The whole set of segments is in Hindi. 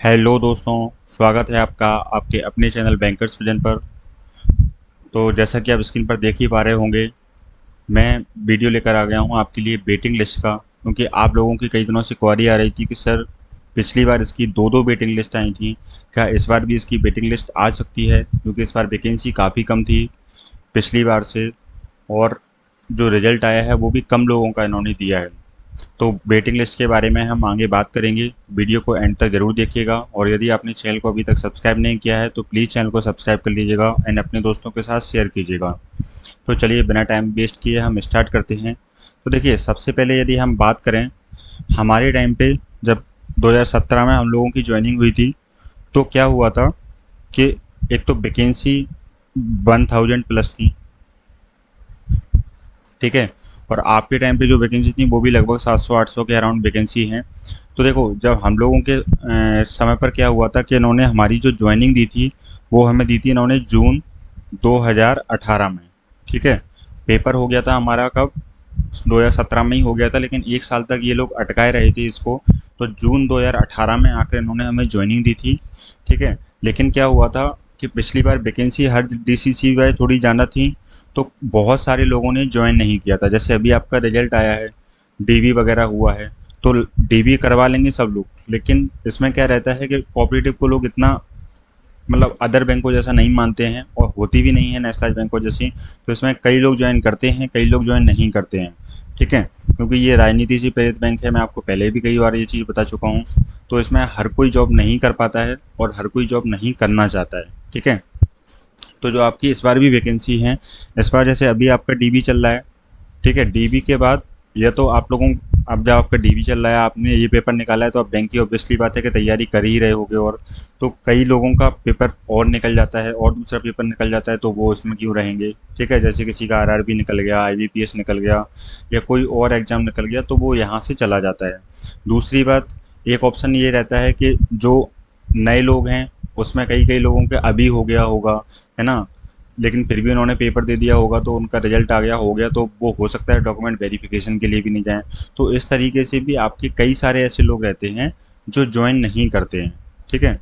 हेलो दोस्तों, स्वागत है आपका आपके अपने चैनल बैंकर्स विजन पर। तो जैसा कि आप स्क्रीन पर देख ही पा रहे होंगे, मैं वीडियो लेकर आ गया हूं आपके लिए वेटिंग लिस्ट का, क्योंकि आप लोगों की कई दिनों से क्वेरी आ रही थी कि सर पिछली बार इसकी दो दो वेटिंग लिस्ट आई थी, क्या इस बार भी इसकी वेटिंग लिस्ट आ सकती है, क्योंकि इस बार वैकेंसी काफ़ी कम थी पिछली बार से। और जो रिजल्ट आया है वो भी कम लोगों का इन्होंने दिया है। तो वेटिंग लिस्ट के बारे में हम आगे बात करेंगे। वीडियो को एंड तक ज़रूर देखिएगा, और यदि आपने चैनल को अभी तक सब्सक्राइब नहीं किया है तो प्लीज़ चैनल को सब्सक्राइब कर लीजिएगा एंड अपने दोस्तों के साथ शेयर कीजिएगा। तो चलिए बिना टाइम वेस्ट किए हम स्टार्ट करते हैं। तो देखिए, सबसे पहले यदि हम बात करें हमारे टाइम पे, जब 2017 में हम लोगों की ज्वाइनिंग हुई थी, तो क्या हुआ था कि एक तो वैकेंसी 1000 प्लस थी, ठीक है। और आपके टाइम पे जो वैकेंसी थी वो भी लगभग 700-800 के अराउंड वैकेंसी हैं। तो देखो, जब हम लोगों के समय पर क्या हुआ था कि इन्होंने हमारी जो ज्वाइनिंग दी थी वो हमें दी थी इन्होंने जून 2018 में, ठीक है। पेपर हो गया था हमारा कब, 2017 में ही हो गया था, लेकिन एक साल तक ये लोग अटकाए रहे थे इसको। तो जून 2018 में आकर इन्होंने हमें ज्वाइनिंग दी थी, ठीक है। लेकिन क्या हुआ था कि पिछली बार वैकेंसी हर डीसीसी में थोड़ी ज़्यादा थी, तो बहुत सारे लोगों ने ज्वाइन नहीं किया था। जैसे अभी आपका रिजल्ट आया है, डीवी वगैरह हुआ है, तो डीवी करवा लेंगे सब लोग, लेकिन इसमें क्या रहता है कि कोऑपरेटिव को लोग इतना मतलब अदर बैंकों जैसा नहीं मानते हैं, और होती भी नहीं है नेशनलाइज बैंकों जैसी। तो इसमें कई लोग ज्वाइन करते हैं, कई लोग ज्वाइन नहीं करते हैं, ठीक है। क्योंकि ये राजनीति से प्रेरित बैंक है, मैं आपको पहले भी कई बार ये चीज़ बता चुका हूँ। तो इसमें हर कोई जॉब नहीं कर पाता है और हर कोई जॉब नहीं करना चाहता है, ठीक है। तो जो आपकी इस बार भी वैकेंसी है, इस बार जैसे अभी आपका डीबी चल रहा है, ठीक है। डीबी के बाद या तो आप लोगों, अब जब आपका डीबी चल रहा है, आपने ये पेपर निकाला है, तो आप बैंक की ऑब्वियसली बात है कि तैयारी कर ही रहे होगे। और तो कई लोगों का पेपर और निकल जाता है और दूसरा पेपर निकल जाता है, तो वो इसमें क्यों रहेंगे, ठीक है। जैसे किसी का आरआरबी निकल गया, आईबीपीएस निकल गया, या कोई और एग्ज़ाम निकल गया, तो वो यहाँ से चला जाता है। दूसरी बात, एक ऑप्शन ये रहता है कि जो नए लोग हैं उसमें कई कई लोगों के अभी हो गया होगा, है ना, लेकिन फिर भी उन्होंने पेपर दे दिया होगा, तो उनका रिजल्ट आ गया हो गया, तो वो हो सकता है डॉक्यूमेंट वेरिफिकेशन के लिए भी नहीं जाएं। तो इस तरीके से भी आपके कई सारे ऐसे लोग रहते हैं जो ज्वाइन नहीं करते हैं, ठीक है।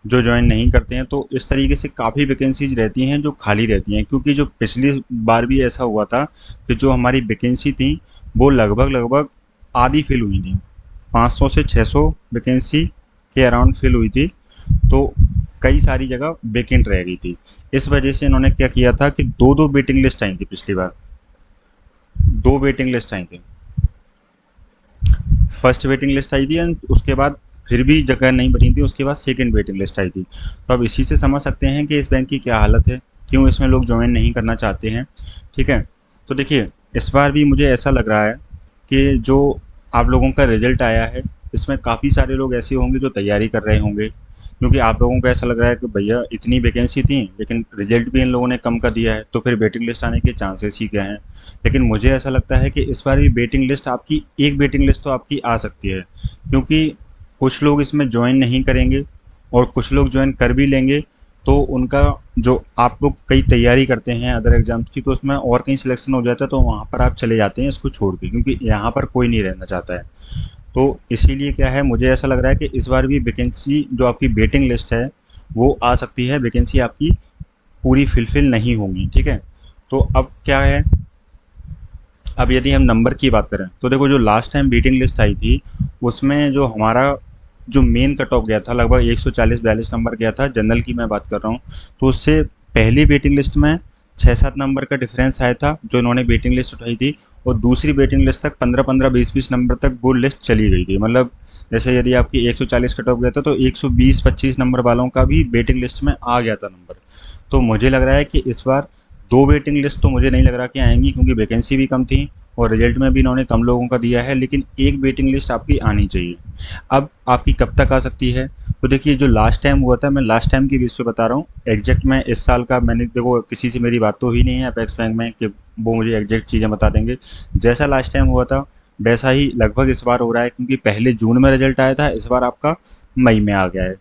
जो ज्वाइन नहीं करते हैं, तो इस तरीके से काफ़ी वैकेंसीज रहती हैं जो खाली रहती हैं। क्योंकि जो पिछली बार भी ऐसा हुआ था कि जो हमारी वैकेंसी थी वो लगभग लगभग आधी फिल हुई थी, 500 से 600 वैकेंसी के अराउंड फिल हुई थी। तो कई सारी जगह वेकेंट रह गई थी। इस वजह से इन्होंने क्या किया था कि दो दो वेटिंग लिस्ट आई थी पिछली बार, दो वेटिंग लिस्ट आई थी। फर्स्ट वेटिंग लिस्ट आई थी एंड उसके बाद फिर भी जगह नहीं बनी थी, उसके बाद सेकंड वेटिंग लिस्ट आई थी। तो अब इसी से समझ सकते हैं कि इस बैंक की क्या हालत है, क्यों इसमें लोग ज्वाइन नहीं करना चाहते हैं, ठीक है। तो देखिए, इस बार भी मुझे ऐसा लग रहा है कि जो आप लोगों का रिजल्ट आया है, इसमें काफ़ी सारे लोग ऐसे होंगे जो तैयारी कर रहे होंगे, क्योंकि आप लोगों को ऐसा लग रहा है कि भैया इतनी वैकेंसी थी लेकिन रिजल्ट भी इन लोगों ने कम कर दिया है, तो फिर वेटिंग लिस्ट आने के चांसेस ही क्या हैं। लेकिन मुझे ऐसा लगता है कि इस बार भी वेटिंग लिस्ट आपकी, एक वेटिंग लिस्ट तो आपकी आ सकती है, क्योंकि कुछ लोग इसमें ज्वाइन नहीं करेंगे और कुछ लोग ज्वाइन कर भी लेंगे। तो उनका, जो आप लोग कई तैयारी करते हैं अदर एग्जाम्स की, तो उसमें और कहीं सिलेक्शन हो जाता है, तो वहाँ पर आप चले जाते हैं इसको छोड़ के, क्योंकि यहाँ पर कोई नहीं रहना चाहता है। तो इसीलिए क्या है, मुझे ऐसा लग रहा है कि इस बार भी वैकेंसी जो आपकी वेटिंग लिस्ट है वो आ सकती है, वैकेंसी आपकी पूरी फिलफिल नहीं होंगी, ठीक है। तो अब क्या है, अब यदि हम नंबर की बात करें, तो देखो जो लास्ट टाइम वेटिंग लिस्ट आई थी उसमें जो हमारा जो मेन कट ऑफ गया था लगभग 140-42 नंबर गया था, जनरल की मैं बात कर रहा हूँ। तो उससे पहली वेटिंग लिस्ट में 6-7 नंबर का डिफरेंस आया था जो इन्होंने वेटिंग लिस्ट उठाई थी, और दूसरी वेटिंग लिस्ट तक 15-15, 20-20 नंबर तक वो लिस्ट चली गई थी। मतलब जैसे यदि आपकी 140 कट ऑफ गया था, तो 120-25 नंबर वालों का भी वेटिंग लिस्ट में आ गया था नंबर। तो मुझे लग रहा है कि इस बार दो वेटिंग लिस्ट तो मुझे नहीं लग रहा कि आएंगी, क्योंकि वैकेंसी भी कम थी और रिजल्ट में भी इन्होंने कम लोगों का दिया है, लेकिन एक वेटिंग लिस्ट आपकी आनी चाहिए। अब आपकी कब तक आ सकती है, तो देखिए जो लास्ट टाइम हुआ था, मैं लास्ट टाइम की बेस पे बता रहा हूँ। एग्जैक्ट मैं इस साल का, मैंने देखो किसी से मेरी बात तो हुई नहीं है अपेक्स बैंक में कि वो मुझे एग्जैक्ट चीज़ें बता देंगे। जैसा लास्ट टाइम हुआ था वैसा ही लगभग इस बार हो रहा है, क्योंकि पहले जून में रिजल्ट आया था, इस बार आपका मई में आ गया है।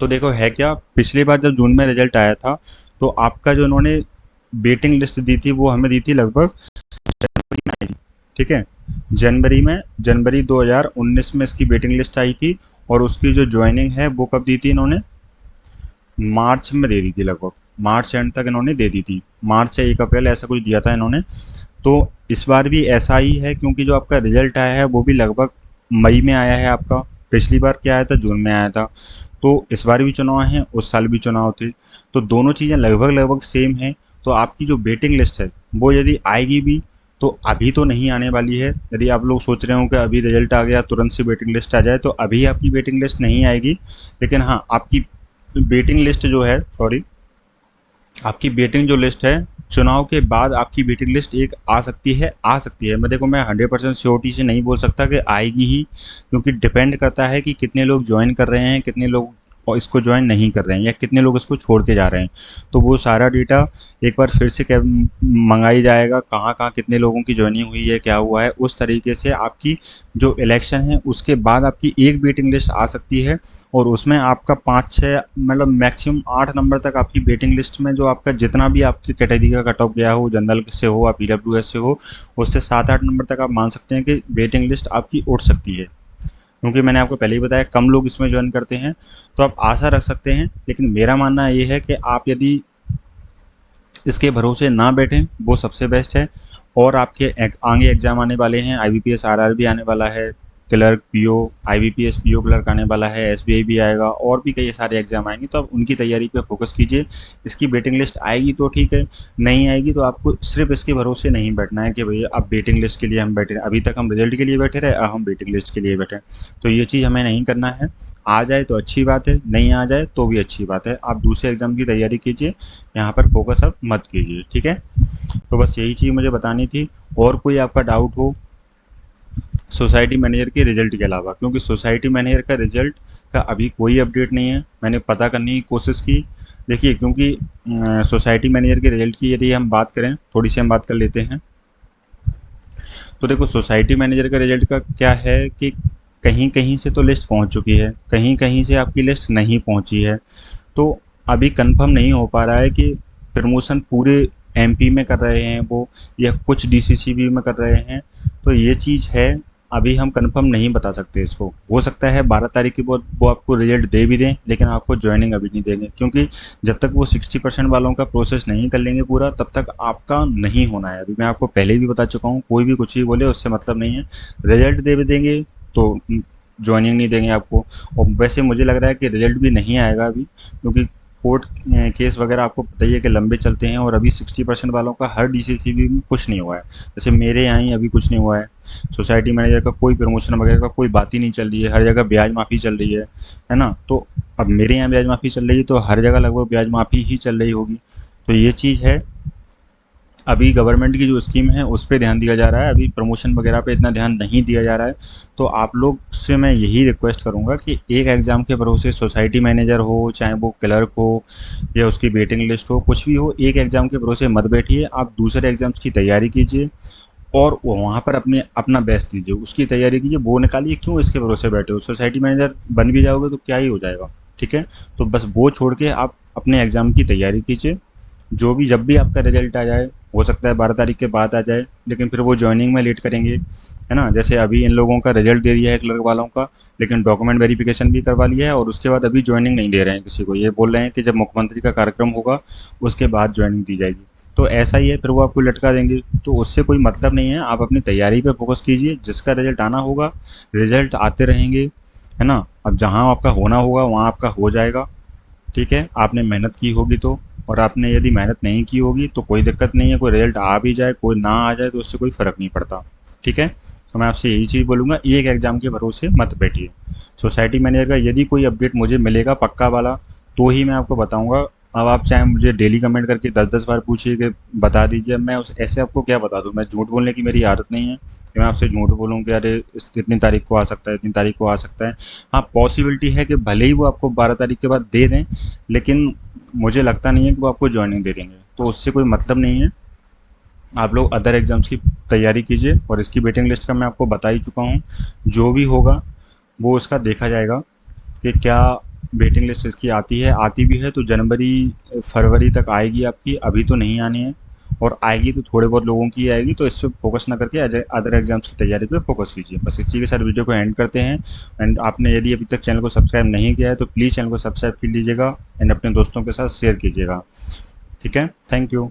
तो देखो है क्या, पिछली बार जब जून में रिजल्ट आया था, तो आपका जो उन्होंने वेटिंग लिस्ट दी थी वो हमें दी थी लगभग जनवरी में आई थी, ठीक है। जनवरी 2019 में इसकी वेटिंग लिस्ट आई थी, और उसकी जो ज्वाइनिंग है वो कब दी थी इन्होंने, मार्च में दे दी थी, लगभग मार्च एंड तक इन्होंने दे दी थी, मार्च या 1 अप्रैल ऐसा कुछ दिया था इन्होंने। तो इस बार भी ऐसा ही है, क्योंकि जो आपका रिजल्ट आया है वो भी लगभग मई में आया है आपका, पिछली बार क्या आया था, जून में आया था। तो इस बार भी चुनाव है, उस साल भी चुनाव थे, तो दोनों चीज़ें लगभग लगभग सेम हैं। तो आपकी जो वेटिंग लिस्ट है वो यदि आएगी भी, तो अभी तो नहीं आने वाली है। यदि आप लोग सोच रहे हो कि अभी रिजल्ट आ गया तुरंत से वेटिंग लिस्ट आ जाए, तो अभी आपकी वेटिंग लिस्ट नहीं आएगी। लेकिन हाँ, आपकी वेटिंग लिस्ट जो है, सॉरी, आपकी वेटिंग जो लिस्ट है, चुनाव के बाद आपकी वेटिंग लिस्ट एक आ सकती है, आ सकती है। मैं देखो, मैं 100% श्योरिटी से नहीं बोल सकता कि आएगी ही, क्योंकि डिपेंड करता है कि कितने लोग ज्वाइन कर रहे हैं, कितने लोग और इसको ज्वाइन नहीं कर रहे हैं, या कितने लोग इसको छोड़ के जा रहे हैं। तो वो सारा डेटा एक बार फिर से मंगाई जाएगा, कहाँ कहाँ कितने लोगों की ज्वाइनिंग हुई है, क्या हुआ है, उस तरीके से आपकी जो इलेक्शन है उसके बाद आपकी एक वेटिंग लिस्ट आ सकती है। और उसमें आपका 5-6, मतलब मैक्सिमम 8 नंबर तक आपकी वेटिंग लिस्ट में, जो आपका जितना भी आपकी कैटेगरी का कट ऑफ गया हो, जनरल से हो, आप ईडब्ल्यूएस से हो, उससे 7-8 नंबर तक आप मान सकते हैं कि वेटिंग लिस्ट आपकी उठ सकती है। क्योंकि मैंने आपको पहले ही बताया कम लोग इसमें ज्वाइन करते हैं, तो आप आशा रख सकते हैं। लेकिन मेरा मानना ये है कि आप यदि इसके भरोसे ना बैठें, वो सबसे बेस्ट है। और आपके आगे एग्जाम आने वाले हैं, आईबीपीएस आरआरबी आने वाला है, clerk PO, IBPS PO clerk आने वाला है, एसबीआई भी आएगा, और भी कई सारे एग्जाम आएंगे, तो आप उनकी तैयारी पे फोकस कीजिए। इसकी वेटिंग लिस्ट आएगी तो ठीक है, नहीं आएगी तो आपको सिर्फ इसके भरोसे नहीं बैठना है कि भैया अब वेटिंग लिस्ट के लिए हम बैठे, अभी तक हम रिजल्ट के लिए बैठे रहे, अब हम वेटिंग लिस्ट के लिए बैठे। तो ये चीज़ हमें नहीं करना है। आ जाए तो अच्छी बात है, नहीं आ जाए तो भी अच्छी बात है, आप दूसरे एग्जाम की तैयारी कीजिए, यहाँ पर फोकस आप मत कीजिए, ठीक है। तो बस यही चीज़ मुझे बतानी थी। और कोई आपका डाउट हो सोसाइटी मैनेजर के रिजल्ट के अलावा, क्योंकि सोसाइटी मैनेजर का रिजल्ट का अभी कोई अपडेट नहीं है, मैंने पता करने की कोशिश की। देखिए, क्योंकि सोसाइटी मैनेजर के रिजल्ट की यदि हम बात करें, थोड़ी सी हम बात कर लेते हैं। तो देखो, सोसाइटी मैनेजर का रिजल्ट का क्या है कि कहीं कहीं से तो लिस्ट पहुंच चुकी है, कहीं कहीं से आपकी लिस्ट नहीं पहुंची है। तो अभी कंफर्म नहीं हो पा रहा है कि प्रमोशन पूरे एमपी में कर रहे हैं वो, या कुछ डीसीसीबी में कर रहे हैं। तो ये चीज़ है, अभी हम कंफर्म नहीं बता सकते इसको। हो सकता है 12 तारीख के बाद वो आपको रिजल्ट दे भी दें, लेकिन आपको ज्वाइनिंग अभी नहीं देंगे, क्योंकि जब तक वो 60% वालों का प्रोसेस नहीं कर लेंगे पूरा, तब तक आपका नहीं होना है। अभी मैं आपको पहले भी बता चुका हूँ, कोई भी कुछ भी बोले उससे मतलब नहीं है। रिजल्ट दे भी देंगे तो ज्वाइनिंग नहीं देंगे आपको। और वैसे मुझे लग रहा है कि रिजल्ट भी नहीं आएगा अभी, क्योंकि कोर्ट केस वगैरह आपको पता ही है कि लंबे चलते हैं, और अभी 60% वालों का हर डीसीसीबी में कुछ नहीं हुआ है। जैसे मेरे यहाँ ही अभी कुछ नहीं हुआ है, सोसाइटी मैनेजर का कोई प्रमोशन वगैरह का कोई बात ही नहीं चल रही है, हर जगह ब्याज माफ़ी चल रही है ना। तो अब मेरे यहाँ ब्याज माफ़ी चल रही है, तो हर जगह लगभग ब्याज माफ़ी ही चल रही होगी। तो ये चीज़ है, अभी गवर्नमेंट की जो स्कीम है उस पे ध्यान दिया जा रहा है, अभी प्रमोशन वगैरह पे इतना ध्यान नहीं दिया जा रहा है। तो आप लोग से मैं यही रिक्वेस्ट करूँगा कि एक एग्ज़ाम के भरोसे सोसाइटी मैनेजर हो, चाहे वो क्लर्क हो, या उसकी वेटिंग लिस्ट हो, कुछ भी हो, एक एग्ज़ाम के भरोसे मत बैठिए। आप दूसरे एग्ज़ाम्स की तैयारी कीजिए, और वहाँ पर अपने अपना बेस्ट दीजिए, उसकी तैयारी कीजिए, वो निकालिए। क्यों इसके भरोसे बैठे हो? सोसाइटी मैनेजर बन भी जाओगे तो क्या ही हो जाएगा, ठीक है। तो बस वो छोड़ के आप अपने एग्ज़ाम की तैयारी कीजिए। जो भी, जब भी आपका रिजल्ट आ जाए, हो सकता है 12 तारीख के बाद आ जाए, लेकिन फिर वो ज्वाइनिंग में लेट करेंगे, है ना। जैसे अभी इन लोगों का रिजल्ट दे दिया है क्लर्क वालों का, लेकिन डॉक्यूमेंट वेरिफिकेशन भी करवा लिया है, और उसके बाद अभी ज्वाइनिंग नहीं दे रहे हैं किसी को। ये बोल रहे हैं कि जब मुख्यमंत्री का कार्यक्रम होगा उसके बाद ज्वाइनिंग दी जाएगी। तो ऐसा ही है, फिर वो आपको लटका देंगे, तो उससे कोई मतलब नहीं है। आप अपनी तैयारी पे फोकस कीजिए, जिसका रिजल्ट आना होगा, रिजल्ट आते रहेंगे, है ना। अब जहाँ आपका होना होगा वहाँ आपका हो जाएगा, ठीक है। आपने मेहनत की होगी तो, और आपने यदि मेहनत नहीं की होगी तो कोई दिक्कत नहीं है, कोई रिजल्ट आ भी जाए, कोई ना आ जाए, तो उससे कोई फ़र्क नहीं पड़ता, ठीक है। तो मैं आपसे यही चीज़ बोलूँगा, एक एग्ज़ाम के भरोसे मत बैठिए। सोसाइटी मैनेजर का यदि कोई अपडेट मुझे मिलेगा पक्का वाला, तो ही मैं आपको बताऊँगा। अब आप चाहे मुझे डेली कमेंट करके 10-10 बार पूछिए कि बता दीजिए, मैं उस ऐसे आपको क्या बता दूँ। मैं झूठ बोलने की मेरी आदत नहीं है कि मैं आपसे झूठ बोलूँ कि अरे इतनी तारीख को आ सकता है, इतनी तारीख को आ सकता है। हाँ, पॉसिबिलिटी है कि भले ही वो आपको 12 तारीख के बाद दे दें, लेकिन मुझे लगता नहीं है कि वो आपको ज्वाइनिंग दे देंगे, तो उससे कोई मतलब नहीं है। आप लोग अदर एग्ज़ाम्स की तैयारी कीजिए, और इसकी वेटिंग लिस्ट का मैं आपको बता ही चुका हूँ। जो भी होगा वो उसका देखा जाएगा कि क्या वेटिंग लिस्ट इसकी आती है, आती भी है तो जनवरी फरवरी तक आएगी आपकी, अभी तो नहीं आनी है। और आएगी तो थोड़े बहुत लोगों की आएगी, तो इस पर फोकस ना करके अदर एग्जाम्स की तैयारी पे फोकस कीजिए। बस इसी के साथ वीडियो को एंड करते हैं। एंड आपने यदि अभी तक चैनल को सब्सक्राइब नहीं किया है तो प्लीज़ चैनल को सब्सक्राइब कर लीजिएगा एंड अपने दोस्तों के साथ शेयर कीजिएगा। ठीक है, थैंक यू।